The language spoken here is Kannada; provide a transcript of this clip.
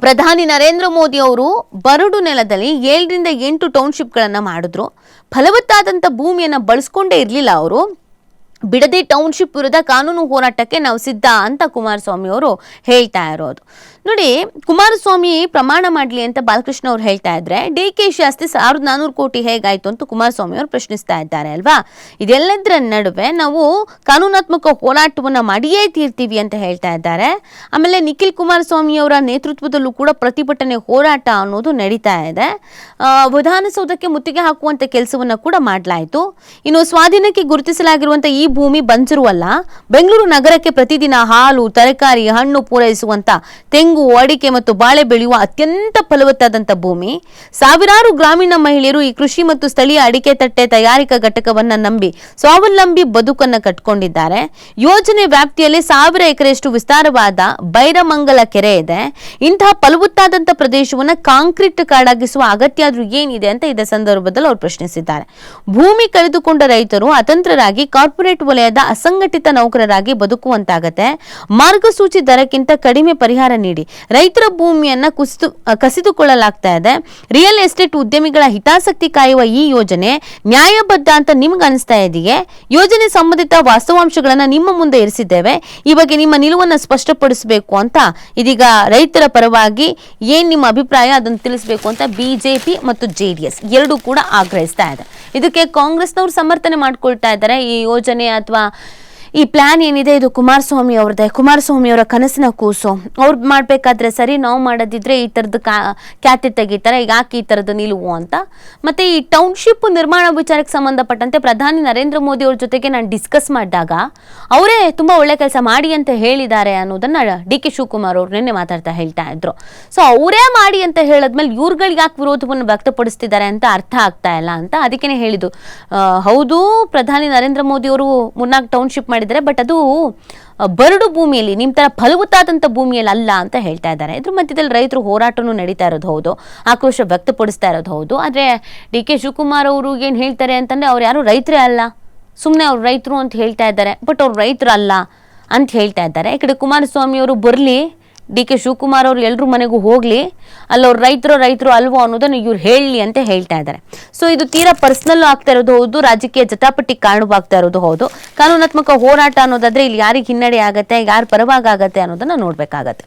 ಪ್ರಧಾನಿ ನರೇಂದ್ರ ಮೋದಿ ಅವರು ಬರಡು ನೆಲದಲ್ಲಿ 7ರಿಂದ 8 ಟೌನ್ಶಿಪ್ಗಳನ್ನು ಮಾಡಿದ್ರು. ಫಲವತ್ತಾದಂಥ ಭೂಮಿಯನ್ನು ಬಳಸ್ಕೊಂಡೇ ಇರಲಿಲ್ಲ ಅವರು. ಬಿಡದಿ ಟೌನ್ಶಿಪ್ ವಿರುದ್ಧ ಕಾನೂನು ಹೋರಾಟಕ್ಕೆ ನಾವು ಸಿದ್ಧ ಅಂತ ಕುಮಾರಸ್ವಾಮಿ ಅವರು ಹೇಳ್ತಾ ಇರೋದು. ನೋಡಿ, ಕುಮಾರಸ್ವಾಮಿ ಪ್ರಮಾಣ ಮಾಡಲಿ ಅಂತ ಬಾಲಕೃಷ್ಣ ಅವರು ಹೇಳ್ತಾ ಇದ್ರೆ, DK ಶಾಸ್ತ್ರಿ 1400 ಕೋಟಿ ಹೇಗಾಯ್ತು ಅಂತ ಕುಮಾರಸ್ವಾಮಿ ಅವರು ಪ್ರಶ್ನಿಸ್ತಾ ಇದ್ದಾರೆ ಅಲ್ವಾ. ಇದೆಲ್ಲದರ ನಡುವೆ ನಾವು ಕಾನೂನಾತ್ಮಕ ಹೋರಾಟವನ್ನು ಮಾಡಿಯೇ ತೀರ್ತೀವಿ ಅಂತ ಹೇಳ್ತಾ ಇದ್ದಾರೆ. ಆಮೇಲೆ ನಿಖಿಲ್ ಕುಮಾರಸ್ವಾಮಿ ಅವರ ನೇತೃತ್ವದಲ್ಲೂ ಕೂಡ ಪ್ರತಿಭಟನೆ ಹೋರಾಟ ಅನ್ನೋದು ನಡೀತಾ ಇದೆ. ವಿಧಾನಸೌಧಕ್ಕೆ ಮುತ್ತಿಗೆ ಹಾಕುವಂತ ಕೆಲಸವನ್ನ ಕೂಡ ಮಾಡಲಾಯಿತು. ಇನ್ನು ಸ್ವಾಧೀನಕ್ಕೆ ಗುರುತಿಸಲಾಗಿರುವಂತ ಈ ಭೂಮಿ ಬಂಜರುವಲ್ಲ. ಬೆಂಗಳೂರು ನಗರಕ್ಕೆ ಪ್ರತಿದಿನ ಹಾಲು, ತರಕಾರಿ, ಹಣ್ಣು ಪೂರೈಸುವಂತ ತೆಂಗು, ಅಡಿಕೆ ಮತ್ತು ಬಾಳೆ ಬೆಳೆಯುವ ಅತ್ಯಂತ ಫಲವತ್ತಾದಂಥ ಭೂಮಿ. ಸಾವಿರಾರು ಗ್ರಾಮೀಣ ಮಹಿಳೆಯರು ಈ ಕೃಷಿ ಮತ್ತು ಸ್ಥಳೀಯ ಅಡಿಕೆ ತಟ್ಟೆ ತಯಾರಿಕಾ ಘಟಕವನ್ನ ನಂಬಿ ಸ್ವಾವಲಂಬಿ ಬದುಕನ್ನು ಕಟ್ಕೊಂಡಿದ್ದಾರೆ. ಯೋಜನೆ ವ್ಯಾಪ್ತಿಯಲ್ಲಿ 1000 ಎಕರೆಯಷ್ಟು ವಿಸ್ತಾರವಾದ ಬೈರಮಂಗಲ ಕೆರೆ ಇದೆ. ಇಂತಹ ಫಲವತ್ತಾದಂಥ ಪ್ರದೇಶವನ್ನ ಕಾಂಕ್ರೀಟ್ ಕಾಡಾಗಿಸುವ ಅಗತ್ಯ ಆದ್ರೂ ಏನಿದೆ ಅಂತ ಇದೇ ಸಂದರ್ಭದಲ್ಲಿ ಅವರು ಪ್ರಶ್ನಿಸಿದ್ದಾರೆ. ಭೂಮಿ ಕಳೆದುಕೊಂಡ ರೈತರು ಅತಂತ್ರರಾಗಿ ಕಾರ್ಪೊರೇಟ್ ವಲಯದ ಅಸಂಘಟಿತ ನೌಕರರಾಗಿ ಬದುಕುವಂತಾಗತ್ತೆ. ಮಾರ್ಗಸೂಚಿ ದರಕ್ಕಿಂತ ಕಡಿಮೆ ಪರಿಹಾರ ನೀಡಿ ರೈತರ ಭೂಮಿಯನ್ನ ಕಸಿದುಕೊಳ್ಳಲಾಗ್ತಾ ಇದೆ. ರಿಯಲ್ ಎಸ್ಟೇಟ್ ಉದ್ಯಮಿಗಳ ಹಿತಾಸಕ್ತಿ ಕಾಯುವ ಈ ಯೋಜನೆ ನ್ಯಾಯಬದ್ಧ ಅಂತ ನಿಮ್ಗೆ ಅನಿಸ್ತಾ ಇದೆಯೇ? ಯೋಜನೆ ಸಂಬಂಧಿತ ವಾಸ್ತವಾಂಶಗಳನ್ನ ನಿಮ್ಮ ಮುಂದೆ ಇರಿಸಿದ್ದೇವೆ. ಈ ಬಗ್ಗೆ ನಿಮ್ಮ ನಿಲುವನ್ನು ಸ್ಪಷ್ಟಪಡಿಸಬೇಕು ಅಂತ ಇದೀಗ ರೈತರ ಪರವಾಗಿ ಏನ್ ನಿಮ್ಮ ಅಭಿಪ್ರಾಯ ಅದನ್ನು ತಿಳಿಸಬೇಕು ಅಂತ ಬಿಜೆಪಿ ಮತ್ತು JDS ಎರಡೂ ಕೂಡ ಆಗ್ರಹಿಸ್ತಾ ಇದೆ. ಇದಕ್ಕೆ ಕಾಂಗ್ರೆಸ್ನವರು ಸಮರ್ಥನೆ ಮಾಡ್ಕೊಳ್ತಾ ಇದ್ದಾರೆ. ಈ ಯೋಜನೆ ಅಥವಾ ಈ ಪ್ಲಾನ್ ಏನಿದೆ ಇದು ಕುಮಾರಸ್ವಾಮಿ ಅವ್ರದ್ದೇ, ಕುಮಾರಸ್ವಾಮಿ ಅವರ ಕನಸಿನ ಕೂಸು. ಅವ್ರು ಮಾಡಬೇಕಾದ್ರೆ ಸರಿ, ನಾವು ಮಾಡೋದಿದ್ರೆ ಈ ಥರದ್ದು ಖ್ಯಾತಿ ತೆಗಿತಾರೆ, ಯಾಕೆ ಈ ಥರದ್ದು ನಿಲುವು ಅಂತ. ಮತ್ತು ಈ ಟೌನ್ಶಿಪ್ ನಿರ್ಮಾಣ ವಿಚಾರಕ್ಕೆ ಸಂಬಂಧಪಟ್ಟಂತೆ ಪ್ರಧಾನಿ ನರೇಂದ್ರ ಮೋದಿ ಅವ್ರ ಜೊತೆಗೆ ನಾನು ಡಿಸ್ಕಸ್ ಮಾಡಿದಾಗ ಅವರೇ ತುಂಬ ಒಳ್ಳೆ ಕೆಲಸ ಮಾಡಿ ಅಂತ ಹೇಳಿದ್ದಾರೆ ಅನ್ನೋದನ್ನು DK ಶಿವಕುಮಾರ್ ಅವರು ನಿನ್ನೆ ಮಾತಾಡ್ತಾ ಹೇಳ್ತಾ ಇದ್ರು. ಸೊ ಅವರೇ ಮಾಡಿ ಅಂತ ಹೇಳಿದ್ಮೇಲೆ ಇವ್ರುಗಳಿಗೆ ಯಾಕೆ ವಿರೋಧವನ್ನು ವ್ಯಕ್ತಪಡಿಸ್ತಿದ್ದಾರೆ ಅಂತ ಅರ್ಥ ಆಗ್ತಾ ಇಲ್ಲ ಅಂತ. ಅದಕ್ಕೇ ಹೇಳಿದ್ದು, ಹೌದು ಪ್ರಧಾನಿ ನರೇಂದ್ರ ಮೋದಿ ಅವರು 4 ಟೌನ್ಶಿಪ್ ಮಾಡಿ, ಬಟ್ ಅದು ಬರಡು ಭೂಮಿಯಲ್ಲಿ, ನಿಮ್ಮ ತರ ಫಲವತ್ತಾದಂಥ ಭೂಮಿಯಲ್ಲಿ ಅಲ್ಲ ಅಂತ ಹೇಳ್ತಾ ಇದ್ದಾರೆ. ಇದ್ರ ಮಧ್ಯದಲ್ಲಿ ರೈತರು ಹೋರಾಟನೂ ನಡೀತಾ ಇರೋದು ಹೌದು, ಆಕ್ರೋಶ ವ್ಯಕ್ತಪಡಿಸ್ತಾ ಇರೋದು ಹೌದು. ಆದರೆ DK ಶಿವಕುಮಾರ್ ಅವರು ಏನು ಹೇಳ್ತಾರೆ ಅಂತಂದ್ರೆ, ಅವ್ರು ಯಾರು ರೈತರೇ ಅಲ್ಲ, ಸುಮ್ಮನೆ ಅವ್ರು ರೈತರು ಅಂತ ಹೇಳ್ತಾ ಇದ್ದಾರೆ, ಬಟ್ ಅವ್ರು ರೈತರು ಅಲ್ಲ ಅಂತ ಹೇಳ್ತಾ ಇದ್ದಾರೆ. ಈ ಕಡೆ ಕುಮಾರಸ್ವಾಮಿ ಅವರು ಬರಲಿ, DK ಶಿವಕುಮಾರ್ ಅವರು ಎಲ್ಲರೂ ಮನೆಗೂ ಹೋಗ್ಲಿ, ಅಲ್ಲವ್ರು ರೈತರು ಅಲ್ವೋ ಅನ್ನೋದನ್ನು ಇವ್ರು ಹೇಳಲಿ ಅಂತ ಹೇಳ್ತಾ ಇದ್ದಾರೆ. ಸೊ ಇದು ತೀರಾ ಪರ್ಸನಲ್ ಆಗ್ತಾ ಇರೋದು ಹೌದು, ರಾಜಕೀಯ ಜಟಾಪಟಿ ಕಾರಣವಾಗ್ತಾ ಇರೋದು ಹೌದು. ಕಾನೂನಾತ್ಮಕ ಹೋರಾಟ ಅನ್ನೋದಾದ್ರೆ ಇಲ್ಲಿ ಯಾರಿಗೆ ಹಿನ್ನಡೆ ಆಗತ್ತೆ, ಯಾರು ಪರವಾಗಿ ಆಗತ್ತೆ ಅನ್ನೋದನ್ನ ನೋಡ್ಬೇಕಾಗತ್ತೆ.